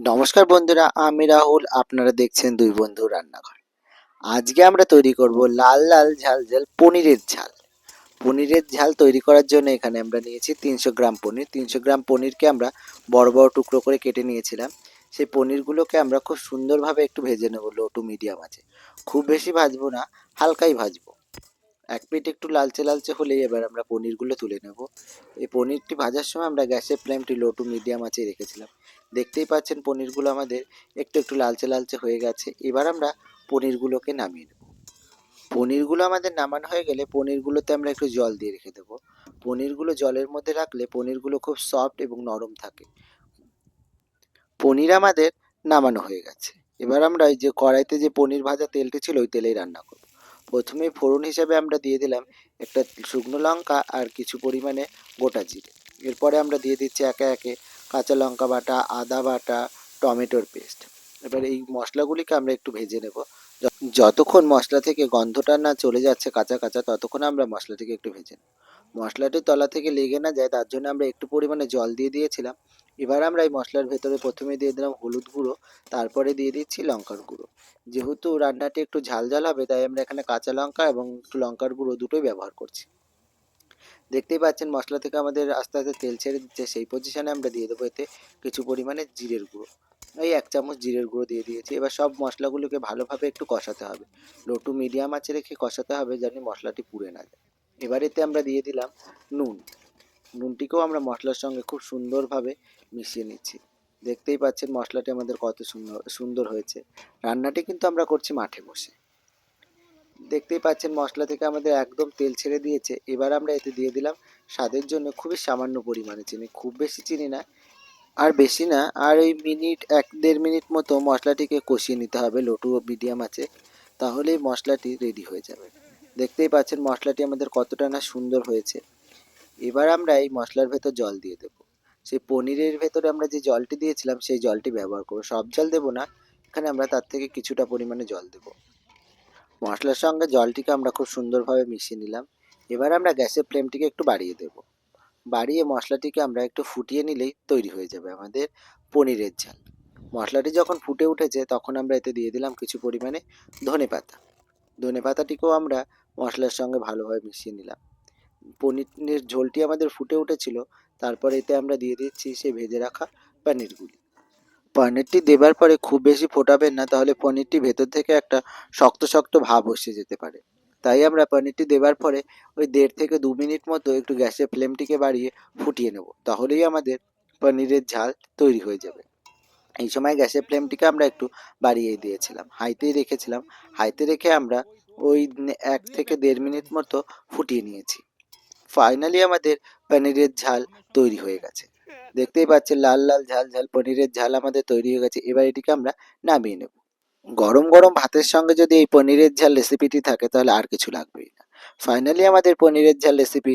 নমস্কার বন্ধুরা, আমি রাহুল। আপনারা দেখছেন দুই বন্ধু রান্নাঘর। আজকে আমরা তৈরি করব লাল লাল ঝাল ঝাল পনিরের ঝাল। পনিরের ঝাল তৈরি করার জন্য এখানে আমরা নিয়েছি 300 গ্রাম পনির। 300 গ্রাম পনিরকে আমরা বড় বড় টুকরো করে কেটে নিয়েছিলাম। সেই পনিরগুলোকে আমরা খুব সুন্দরভাবে একটু ভেজে নেব লো টু মিডিয়াম আছে। খুব বেশি ভাজবো না, হালকাই ভাজবো। এক পিঠ একটু লালচে লালচে হলেই এবার আমরা পনিরগুলো তুলে নেব। এই পনিরটি ভাজার সময় আমরা গ্যাসের ফ্লেমটি লো টু মিডিয়াম আঁচে রেখেছিলাম। দেখতেই পাচ্ছেন পনিরগুলো আমাদের একটু একটু লালচে লালচে হয়ে গেছে। এবার আমরা পনিরগুলোকে নামিয়ে নেব। পনিরগুলো আমাদের নামানো হয়ে গেলে পনিরগুলোতে আমরা একটু জল দিয়ে রেখে দেবো। পনিরগুলো জলের মধ্যে রাখলে পনিরগুলো খুব সফট এবং নরম থাকে। পনির আমাদের নামানো হয়ে গেছে। এবার আমরা এই যে কড়াইতে যে পনির ভাজা তেলটি ছিল ওই তেলেই রান্না করব। প্রথমে ফোড়ন হিসেবে আমরা দিয়ে দিলাম একটা শুকনো লঙ্কা আর কিছু পরিমাণে গোটা জিরে। এরপরে আমরা দিয়ে দিচ্ছি একে একে কাঁচা লঙ্কা বাটা, আদা বাটা, টমেটোর পেস্ট। এবার এই মশলাগুলিকে আমরা একটু ভেজে নেব। যতক্ষণ মশলা থেকে গন্ধটা না চলে যাচ্ছে কাঁচা কাঁচা, ততক্ষণ আমরা মশলাটিকে একটু ভেজে নেব। মশলাটি তলা থেকে লেগে না যায় তার জন্য আমরা একটু পরিমাণে জল দিয়ে দিয়েছিলাম। এবার আমরা এই মশলার ভেতরে প্রথমে দিয়ে দিলাম হলুদ গুঁড়ো, তারপরে দিয়ে দিচ্ছি লঙ্কার গুঁড়ো। যেহেতু রান্নাটি একটু ঝাল ঝাল হবে তাই আমরা এখানে কাঁচা লঙ্কা এবং একটু লঙ্কার গুঁড়ো দুটোই ব্যবহার করছি। দেখতেই পাচ্ছেন মশলা থেকে আমাদের আস্তে আস্তে তেল ছেড়ে দিচ্ছে। সেই পজিশনে আমরা দিয়ে দেবো এতে কিছু পরিমাণে জিরের গুঁড়ো। এই 1 চামচ জিরের গুঁড়ো দিয়ে দিয়েছি। এবার সব মশলাগুলোকে ভালোভাবে একটু কষাতে হবে। লো টু মিডিয়াম আঁচে রেখে কষাতে হবে যেন মশলাটি পুড়ে না যায়। এবার এতে আমরা দিয়ে দিলাম নুন। নুনটিকেও আমরা মশলার সঙ্গে খুব সুন্দরভাবে মিশিয়ে নিচ্ছি। দেখতেই পাচ্ছেন মশলাটি আমাদের কত সুন্দর সুন্দর হয়েছে। রান্নাটি কিন্তু আমরা করছি মাঠে বসে। দেখতেই পাচ্ছেন মশলা থেকে আমাদের একদম তেল ছেড়ে দিয়েছে। এবার আমরা এতে দিয়ে দিলাম স্বাদের জন্য খুবই সামান্য পরিমাণে চিনি, খুব বেশি চিনি না আর বেশি না। আর এই মিনিট 1-1.5 মিনিট মতো মশলাটিকে কষিয়ে নিতে হবে লো টু মিডিয়াম আছে, তাহলেই মশলাটি রেডি হয়ে যাবে। দেখতেই পাচ্ছেন মশলাটি আমাদের কতটা না সুন্দর হয়েছে। এবার আমরা এই মশলার ভেতর জল দিয়ে দেবো। সেই পনিরের ভেতরে আমরা যে জলটি দিয়েছিলাম সেই জলটি ব্যবহার করবো। সব জল দেবো না, এখানে আমরা তার থেকে কিছুটা পরিমাণে জল দেবো। মশলার সঙ্গে জলটিকে আমরা খুব সুন্দরভাবে মিশিয়ে নিলাম। এবার আমরা গ্যাসের ফ্লেমটিকে একটু বাড়িয়ে দেব। বাড়িয়ে মশলাটিকে আমরা একটু ফুটিয়ে নিলেই তৈরি হয়ে যাবে আমাদের পনিরের ঝাল। মশলাটি যখন ফুটে উঠেছে তখন আমরা এতে দিয়ে দিলাম কিছু পরিমাণে ধনেপাতা। ধনেপাতাটিকেও আমরা মশলার সঙ্গে ভালোভাবে মিশিয়ে নিলাম। পনিরের ঝোলটি আমাদের ফুটে উঠেছিল, তারপর এতে আমরা দিয়ে দিচ্ছি সেই ভেজে রাখা পনিরগুলি। পনিরটি দেবার পরে খুব বেশি ফোটাবেন না, তাহলে পনিরটি ভেতর থেকে একটা শক্ত শক্ত ভাব এসে যেতে পারে। তাই আমরা পনিরটি দেবার পরে ওই 1.5 থেকে 2 মিনিট মতো একটু গ্যাসের ফ্লেমটিকে বাড়িয়ে ফুটিয়ে নেব, তাহলেই আমাদের পনিরের ঝাল তৈরি হয়ে যাবে। এই সময় গ্যাসের ফ্লেমটিকে আমরা একটু বাড়িয়ে দিয়েছিলাম, হাইতেই রেখেছিলাম। হাইতে রেখে আমরা ওই 1 থেকে 1.5 মিনিট মতো ফুটিয়ে নিয়েছি। ফাইনালি আমাদের পনিরের ঝাল তৈরি হয়ে গেছে। দেখতেই পাচ্ছেন লাল লাল ঝাল ঝাল পনিরের ঝাল আমাদের তৈরি হয়ে গেছে। এবার এটিকে আমরা নামিয়ে নেব। গরম গরম ভাতের সঙ্গে যদি এই পনিরের ঝাল রেসিপিটি থাকে তাহলে আর কিছু লাগবেই না। ফাইনালি আমাদের পনিরের ঝাল রেসিপি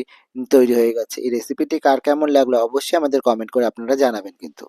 তৈরি হয়ে গেছে। এই রেসিপিটি কার কেমন লাগলো অবশ্যই আমাদের কমেন্ট করে আপনারা জানাবেন কিন্তু।